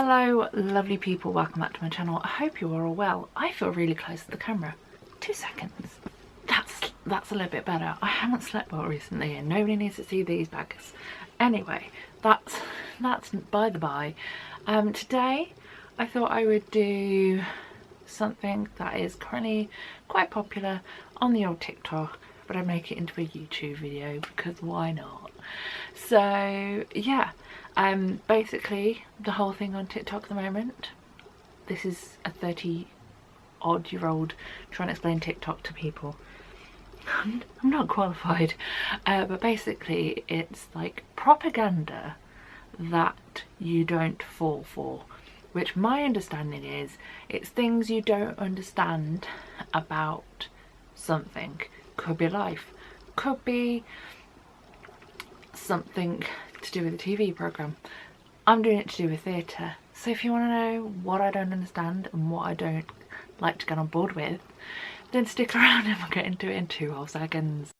Hello lovely people, welcome back to my channel. I hope you are all well. I feel really close to the camera. 2 seconds. That's a little bit better. I haven't slept well recently and nobody needs to see these bags. Anyway, that's by the by. Today I thought I would do something that is currently quite popular on the old TikTok, but I'd make it into a YouTube video because why not? So yeah, basically the whole thing on TikTok at the moment, this is a 30-odd-year-old trying to explain TikTok to people. I'm not qualified, but basically it's like propaganda that you don't fall for, which my understanding is it's things you don't understand about something. Could be life, could be something to do with a TV programme. I'm doing it to do with theatre, so if you want to know what I don't understand and what I don't like to get on board with, then stick around and we'll get into it in 2 whole seconds.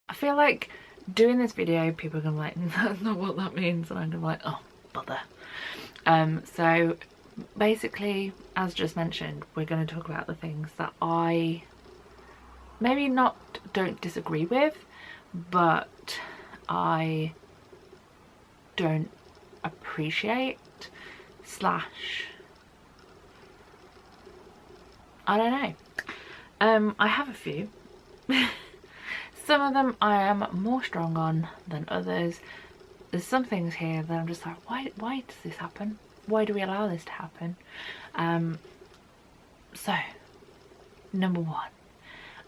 I feel like doing this video, people are gonna be like, that's not what that means, and I'm gonna be like, oh bother. So basically, as just mentioned, we're going to talk about the things that I maybe don't disagree with, but I don't appreciate / I don't know. I have a few. Some of them I am more strong on than others. There's some things here that I'm just like, why does this happen? Why do we allow this to happen? So, number one,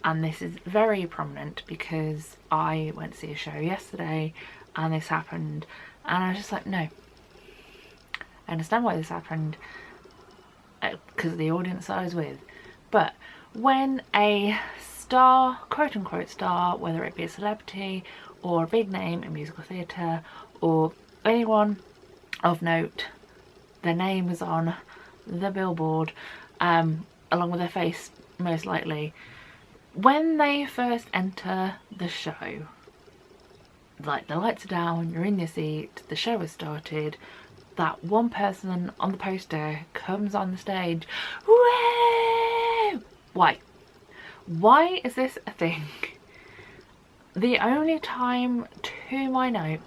and this is very prominent because I went to see a show yesterday and this happened, and I was just like, no. I understand why this happened because of the audience that I was with, but when a star, quote unquote star, whether it be a celebrity or a big name in musical theatre or anyone of note, their name is on the billboard along with their face most likely, when they first enter the show, like the lights are down, you're in your seat, the show has started, that one person on the poster comes on the stage, woo! Why is this a thing? The only time, to my note,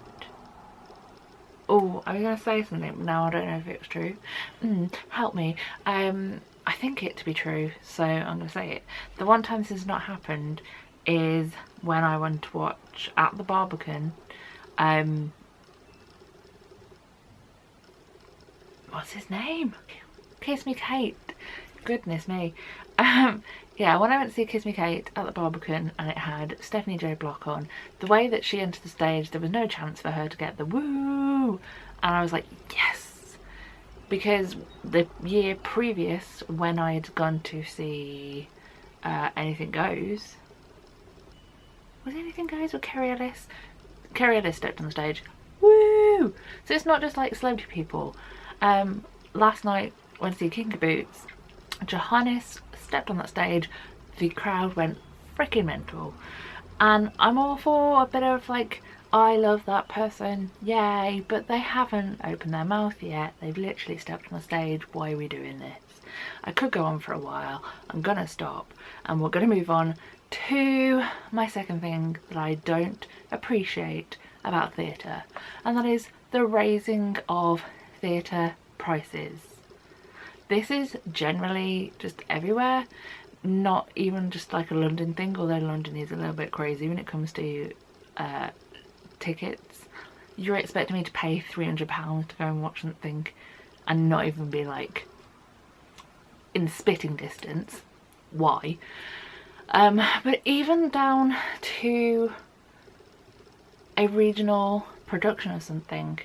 oh, I was going to say something, but now I don't know if it was true. Help me. I think it to be true, so I'm going to say it. The one time this has not happened is when I went to watch at the Barbican. What's his name? Kiss Me Kate. Goodness me. Yeah, when I went to see Kiss Me Kate at the Barbican and it had Stephanie J. Block on, the way that she entered the stage, there was no chance for her to get the woo, and I was like, yes, because the year previous when I had gone to see Anything Goes, was Anything Goes or Kerry Ellis? Kerry Ellis stepped on the stage, woo! So it's not just like celebrity people. Last night went to see Kinky Boots, Johannes stepped on that stage, the crowd went freaking mental, and I'm all for a bit of like, I love that person, yay, but they haven't opened their mouth yet, they've literally stepped on the stage, why are we doing this? I could go on for a while, I'm gonna stop and we're gonna move on to my second thing that I don't appreciate about theatre, and that is the raising of theatre prices. This is generally just everywhere, not even just like a London thing, although London is a little bit crazy when it comes to tickets. You're expecting me to pay £300 to go and watch something and not even be like in spitting distance. Why? But even down to a regional production of something,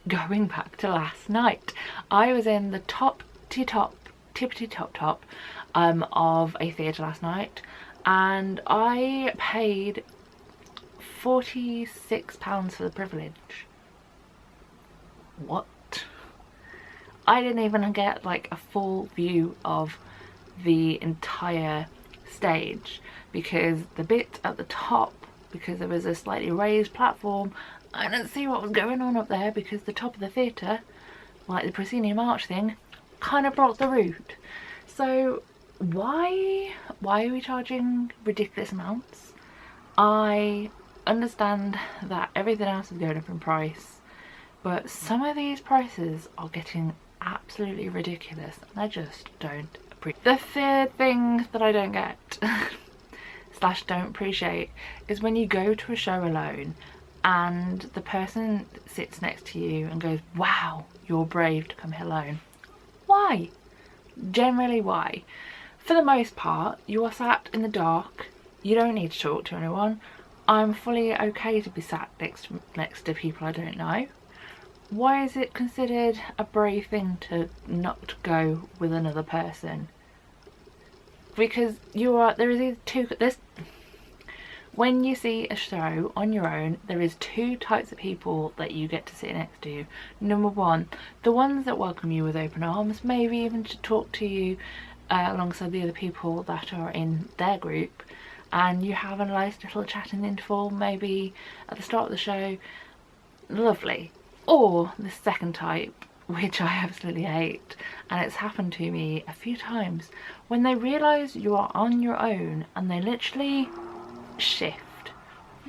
going back to last night, I was in the tippity top of a theatre last night and I paid £46 for the privilege. What? I didn't even get like a full view of the entire stage, because the bit at the top, because there was a slightly raised platform, I didn't see what was going on up there, because the top of the theatre, like the proscenium arch thing, kind of blocked the route. So why are we charging ridiculous amounts? I understand that everything else is going up in price, but some of these prices are getting absolutely ridiculous, and I just don't appreciate. The third thing that I don't get slash don't appreciate is when you go to a show alone and the person sits next to you and goes, wow, you're brave to come here alone. Why? Generally, why? For the most part, you are sat in the dark, you don't need to talk to anyone. I'm fully okay to be sat next to people I don't know. Why is it considered a brave thing to not go with another person? Because when you see a show on your own, there is two types of people that you get to sit next to. Number one, the ones that welcome you with open arms, maybe even to talk to you alongside the other people that are in their group, and you have a nice little chatting interval, maybe at the start of the show. Lovely. Or the second type, which I absolutely hate, and it's happened to me a few times, when they realise you are on your own and they literally shift.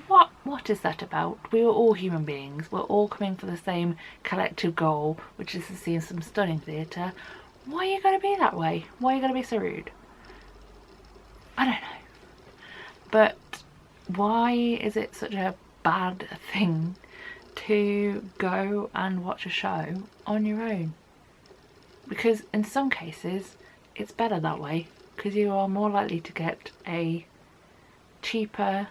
What is that about? We are all human beings, we're all coming for the same collective goal, which is to see some stunning theatre. Why are you going to be that way? Why are you going to be so rude? I don't know. But why is it such a bad thing to go and watch a show on your own? Because in some cases it's better that way, because you are more likely to get a cheaper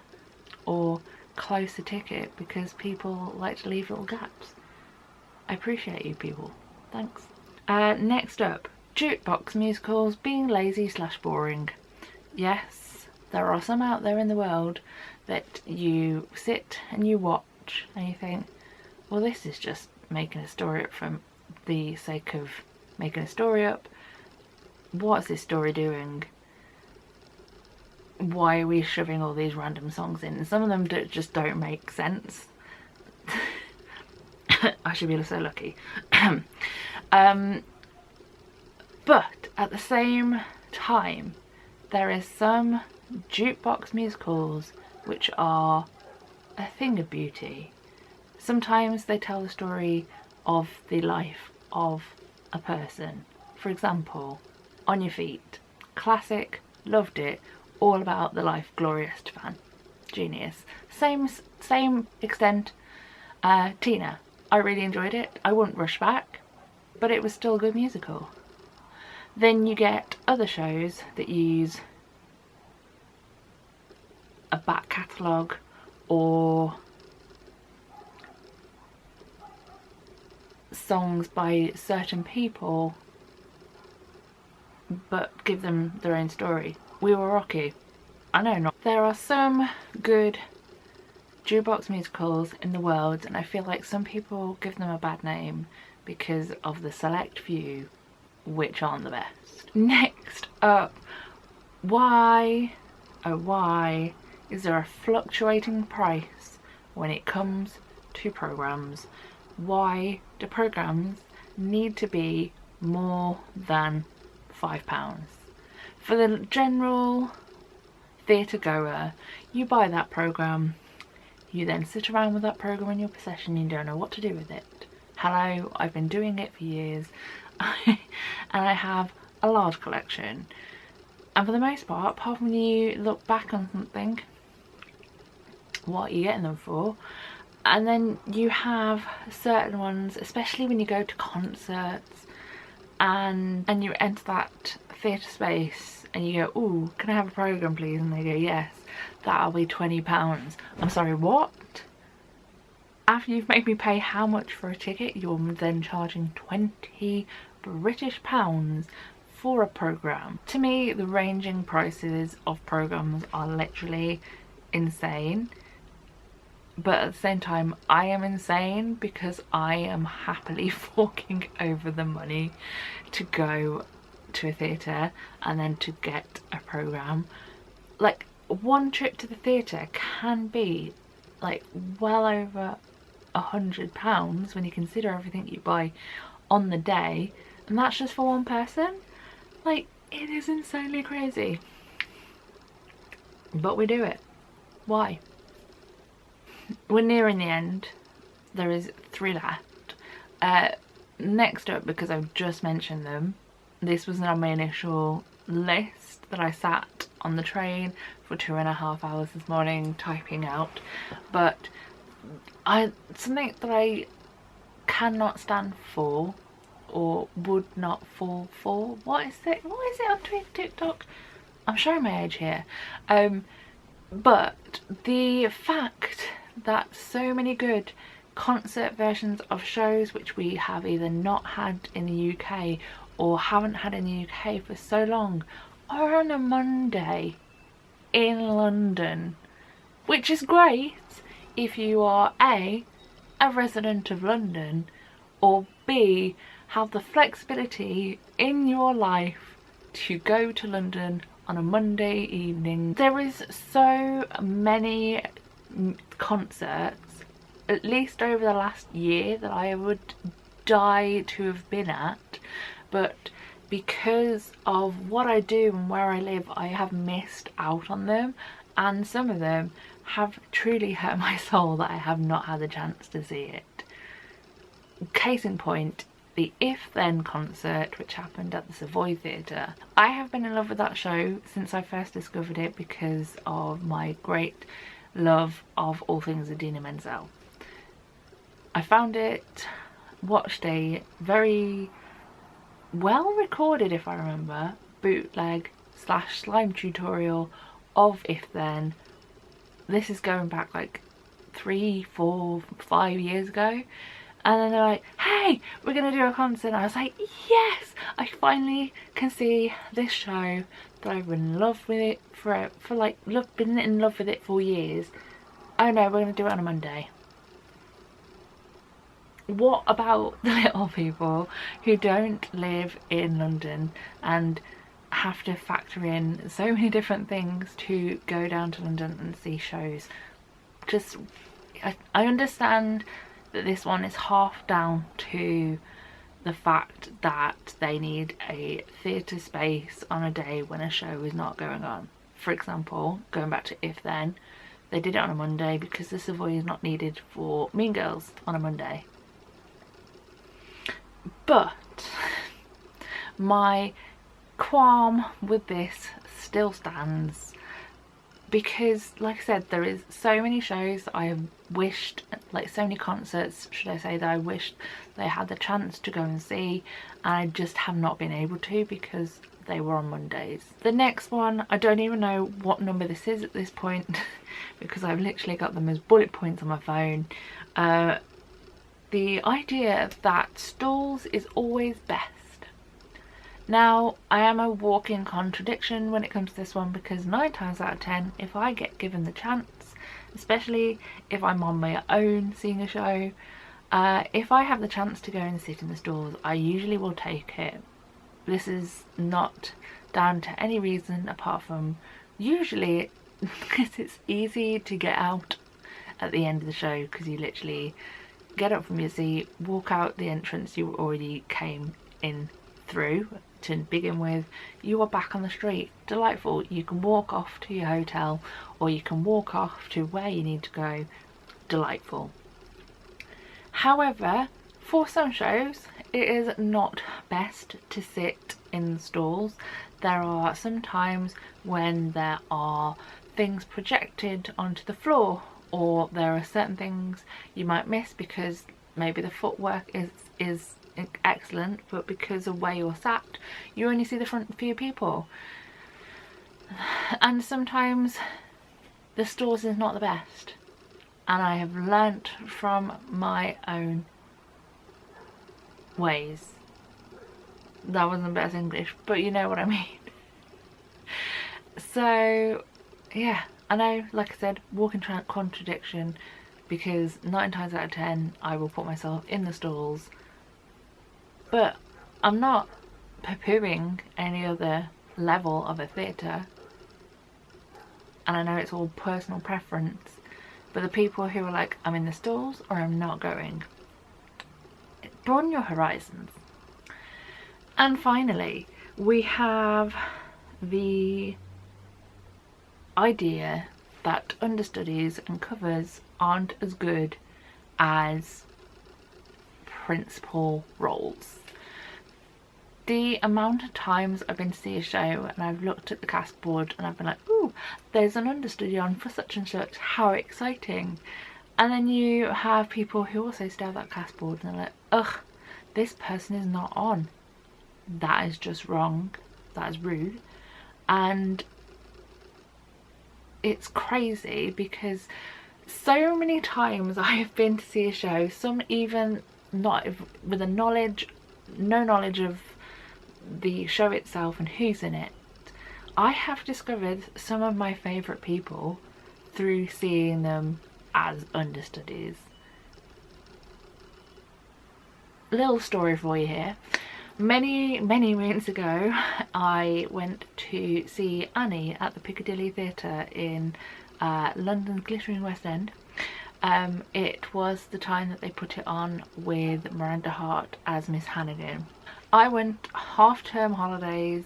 or closer ticket, because people like to leave little gaps. I appreciate you people, thanks. Next up, jukebox musicals being lazy slash boring. Yes, there are some out there in the world that you sit and you watch and you think, well, this is just making a story up from the sake of making a story up. What's this story doing? Why are we shoving all these random songs in? And some of them just don't make sense. I should be so lucky. But at the same time, there is some jukebox musicals which are a thing of beauty. Sometimes they tell the story of the life of a person. For example, On Your Feet, classic, loved it, all about the life of Gloria Estefan, genius. Same extent, Tina, I really enjoyed it. I wouldn't rush back, but it was still a good musical. Then you get other shows that use a back catalogue or songs by certain people but give them their own story. We Were Rocky. I know not. There are some good jukebox musicals in the world, and I feel like some people give them a bad name because of the select few which aren't the best. Next up, why, oh why, is there a fluctuating price when it comes to programmes? Why do programmes need to be more than £5? For the general theatre goer, you buy that programme, you then sit around with that programme in your possession, you don't know what to do with it. Hello, I've been doing it for years and I have a large collection, and for the most part, apart from when you look back on something, what are you getting them for? And then you have certain ones, especially when you go to concerts and you enter that theatre space and you go, ooh, can I have a programme please? And they go, yes, that'll be £20. I'm sorry, what? After you've made me pay how much for a ticket, you're then charging £20 British for a programme. To me, the ranging prices of programmes are literally insane. But at the same time, I am insane because I am happily forking over the money to go to a theatre and then to get a programme. Like, one trip to the theatre can be like well over £100 when you consider everything you buy on the day, and that's just for one person. Like, it is insanely crazy, but we do it. Why? We're nearing the end. There is 3 left. Next up, because I've just mentioned them, this was on my initial list that I sat on the train for 2.5 hours this morning typing out, but something that I cannot stand for, or would not fall for. What is it on TikTok? I'm showing my age here. But the fact that so many good concert versions of shows which we have either not had in the UK or haven't had in the UK for so long are on a Monday in London, which is great if you are a resident of London, or B, have the flexibility in your life to go to London on a Monday evening. There is so many concerts, at least over the last year, that I would die to have been at, but because of what I do and where I live, I have missed out on them, and some of them have truly hurt my soul that I have not had the chance to see it. Case in point, the If Then concert, which happened at the Savoy Theatre. I have been in love with that show since I first discovered it because of my great love of all things Idina Menzel. I found it, watched a very well recorded, if I remember, bootleg / slime tutorial of If Then. This is going back like 3, 4, 5 years ago. And then they're like, hey, we're going to do a concert. And I was like, yes, I finally can see this show that I've been in love with it been in love with it for years. Oh no, we're going to do it on a Monday. What about the little people who don't live in London and have to factor in so many different things to go down to London and see shows? Just, I understand that this one is half down to the fact that they need a theatre space on a day when a show is not going on. For example, going back to If Then, they did it on a Monday because the Savoy is not needed for Mean Girls on a Monday. But my qualm with this still stands, because like I said, there is so many shows that I have wished, like so many concerts should I say, that I wished they had the chance to go and see, and I just have not been able to because they were on Mondays. The next one, I don't even know what number this is at this point because I've literally got them as bullet points on my phone. The idea that stalls is always best. Now, I am a walking contradiction when it comes to this one, because 9 times out of 10, if I get given the chance, especially if I'm on my own seeing a show, if I have the chance to go and sit in the stalls, I usually will take it. This is not down to any reason apart from usually because it's easy to get out at the end of the show, because you literally get up from your seat, walk out the entrance you already came in through to begin with, you are back on the street. Delightful. You can walk off to your hotel, or you can walk off to where you need to go. Delightful. However, for some shows it is not best to sit in the stalls. There are some times when there are things projected onto the floor, or there are certain things you might miss because maybe the footwork is excellent, but because of where you're sat, you only see the front few people. And sometimes the stalls is not the best, and I have learnt from my own ways. That wasn't the best English, but you know what I mean. So yeah, I know, like I said, walking contradiction, because 9 times out of 10 I will put myself in the stalls, but I'm not poo-pooing any other level of a theatre, and I know it's all personal preference, but the people who are like, I'm in the stalls or I'm not going, broaden your horizons. And finally, we have the idea that understudies and covers aren't as good as principal roles. The amount of times I've been to see a show and I've looked at the cast board and I've been like, ooh, there's an understudy on for such and such, how exciting. And then you have people who also stare at that cast board and they're like, ugh, this person is not on. That is just wrong. That is rude. And it's crazy because so many times I have been to see a show, some even not with no knowledge of the show itself and who's in it. I have discovered some of my favourite people through seeing them as understudies. Little story for you here. Many moons ago I went to see Annie at the Piccadilly Theatre in London's glittering West End. It was the time that they put it on with Miranda Hart as Miss Hannigan. I went half-term holidays.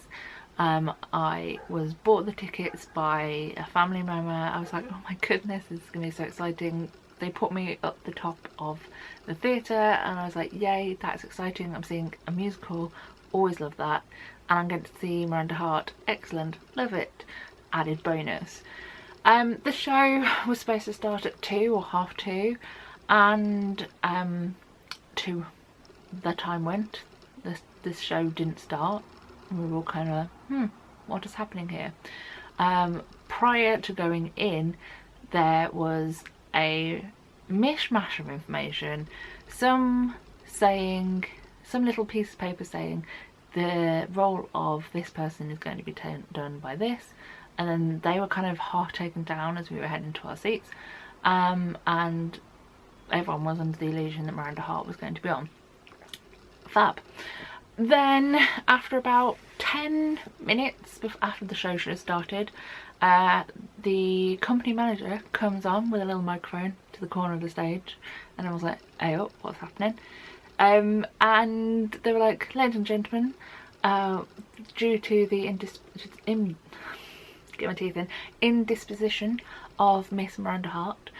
I was bought the tickets by a family member. I was like, oh my goodness, this is gonna be so exciting. They put me up the top of the theatre and I was like, yay, that's exciting. I'm seeing a musical, always love that. And I'm going to see Miranda Hart, excellent, love it, added bonus. The show was supposed to start at 2 or half 2, and the time went, this show didn't start. We were all kind of, what is happening here? Prior to going in, there was a mishmash of information, some little piece of paper saying the role of this person is going to be done by this, and then they were kind of half taken down as we were heading to our seats, and everyone was under the illusion that Miranda Hart was going to be on. Fab. Then after about 10 minutes after the show should have started, the company manager comes on with a little microphone to the corner of the stage, and I was like, hey up, what's happening? And they were like, ladies and gentlemen, due to the indisposition of Miss Miranda Hart,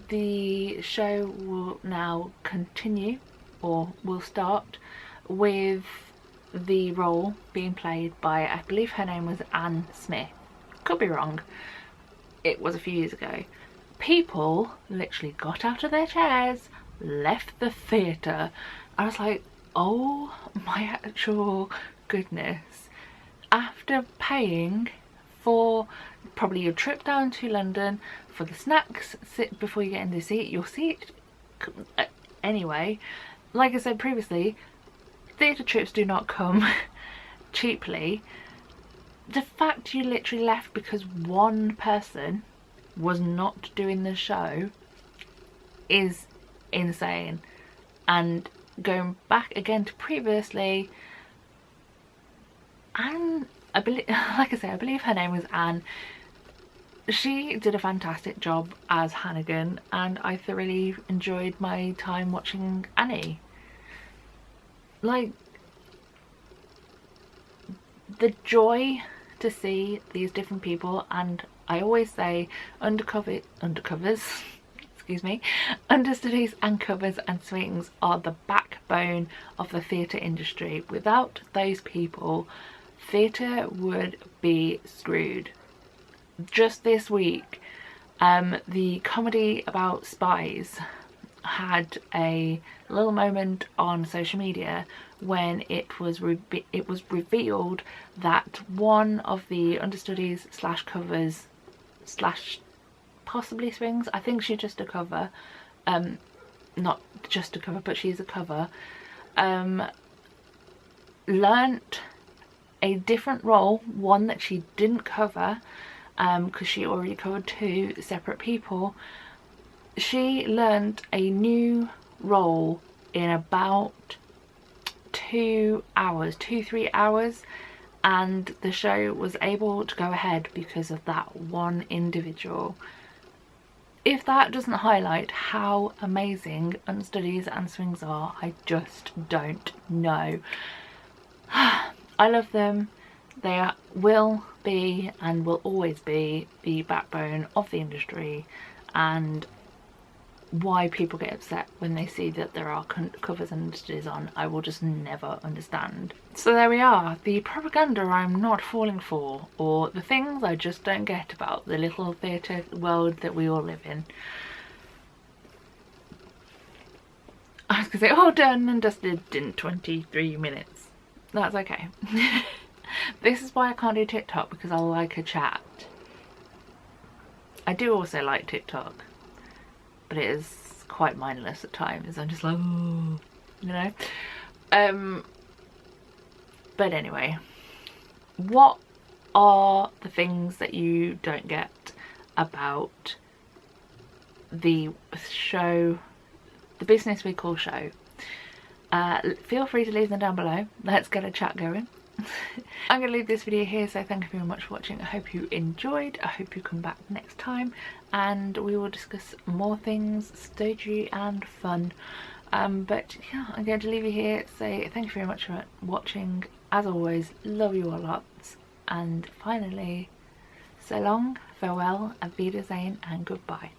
the show will now continue, or will start, with the role being played by, I believe her name was Anne Smith. Could be wrong. It was a few years ago. People literally got out of their chairs, left the theatre. I was like, oh my actual goodness. After paying for probably your trip down to London, for the snacks before you get in the seat, your seat, anyway, like I said previously, theatre trips do not come cheaply. The fact you literally left because one person was not doing the show is insane. And going back again to previously, Anne, I believe, like I say, I believe her name was Anne. She did a fantastic job as Hannigan, and I thoroughly enjoyed my time watching Annie. Like, the joy to see these different people, and I always say undercovers, excuse me, understudies and covers and swings are the backbone of the theatre industry. Without those people, theatre would be screwed. Just this week, the comedy about spies had a little moment on social media when it was revealed that one of the understudies slash covers slash possibly swings, I think she's just a cover, not just a cover, but she's a cover, learnt a different role, one that she didn't cover, because she already covered 2 separate people. She learnt a new role in about 2 hours, 2-3 hours, and the show was able to go ahead because of that one individual. If that doesn't highlight how amazing Understudies and Swings are, I just don't know. I love them. They will be and will always be the backbone of the industry, and why people get upset when they see that there are covers and understudies on, I will just never understand. So there we are, the propaganda I'm not falling for, or the things I just don't get about the little theatre world that we all live in. I was gonna say, all done and dusted in 23 minutes. That's okay. This is why I can't do TikTok, because I like a chat. I do also like TikTok, but it is quite mindless at times. I'm just like, oh, you know. But anyway, what are the things that you don't get about the show, the business we call show? Feel free to leave them down below. Let's get a chat going. I'm going to leave this video here, so thank you very much for watching. I hope you enjoyed. I hope you come back next time and we will discuss more things stagey and fun. But yeah, I'm going to leave you here, say thank you very much for watching. As always, love you all lots, and finally, so long, farewell, auf Wiedersehen and goodbye.